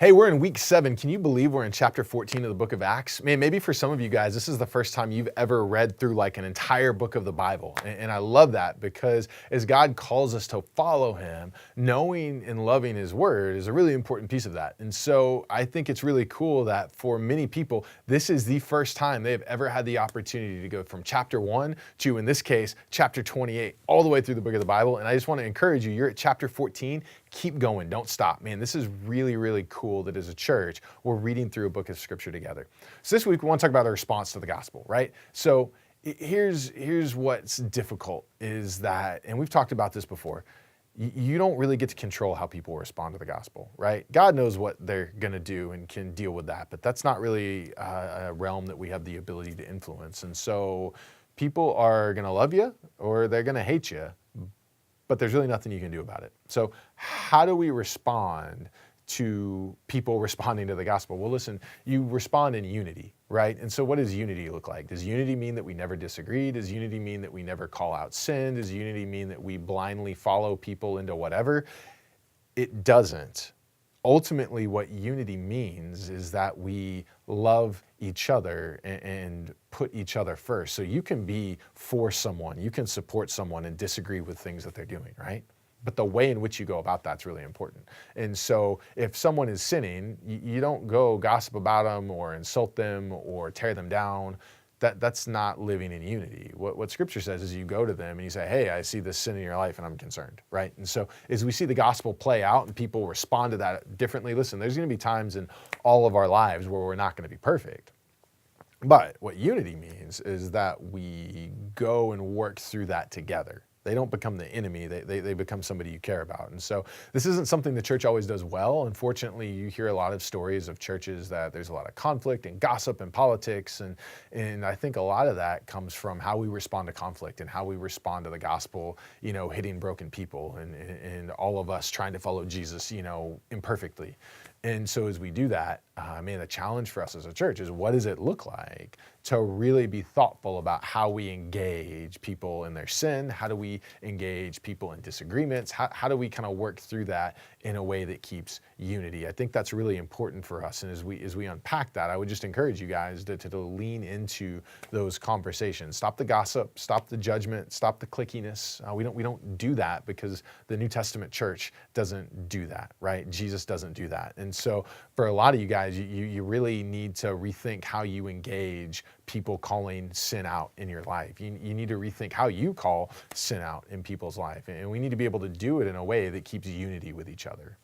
Hey, we're in week 7. Can you believe we're in chapter 14 of the book of Acts? Man, maybe for some of you guys, this is the first time you've ever read through like an entire book of the Bible. And I love that because as God calls us to follow him, knowing and loving his word is a really important piece of that. And so I think it's really cool that for many people, this is the first time they've ever had the opportunity to go from chapter 1 to, in this case, chapter 28, all the way through the book of the Bible. And I just want to encourage you, you're at chapter 14. Keep going, don't stop. Man, this is really, really cool that as a church, we're reading through a book of scripture together. So this week, we want to talk about our response to the gospel, right? So here's what's difficult is that, and we've talked about this before, you don't really get to control how people respond to the gospel, right? God knows what they're going to do and can deal with that, but that's not really a realm that we have the ability to influence. And so people are going to love you or they're going to hate you, but there's really nothing you can do about it. So how do we respond to people responding to the gospel? Well, listen, you respond in unity, right? And so what does unity look like? Does unity mean that we never disagree? Does unity mean that we never call out sin? Does unity mean that we blindly follow people into whatever? It doesn't. Ultimately, what unity means is that we love each other and put each other first. So you can be for someone, you can support someone and disagree with things that they're doing, right? But the way in which you go about that's really important. And so if someone is sinning, you don't go gossip about them or insult them or tear them down. That's not living in unity. What Scripture says is you go to them and you say, hey, I see this sin in your life and I'm concerned, right? And so as we see the gospel play out and people respond to that differently, listen, there's going to be times in all of our lives where we're not going to be perfect. But what unity means is that we go and work through that together. They don't become the enemy, they become somebody you care about. And so this isn't something the church always does well. Unfortunately, you hear a lot of stories of churches that there's a lot of conflict and gossip and politics. And I think a lot of that comes from how we respond to conflict and how we respond to the gospel, hitting broken people and all of us trying to follow Jesus, imperfectly. And so as we do that, the challenge for us as a church is what does it look like to really be thoughtful about how we engage people in their sin? How do we engage people in disagreements? How do we kind of work through that in a way that keeps unity? I think that's really important for us. And as we unpack that, I would just encourage you guys to lean into those conversations. Stop the gossip, stop the judgment, stop the clickiness. We don't do that because the New Testament church doesn't do that, right? Jesus doesn't do that. And so for a lot of you guys, you really need to rethink how you engage people calling sin out in your life. You need to rethink how you call sin out in people's life. And we need to be able to do it in a way that keeps unity with each other.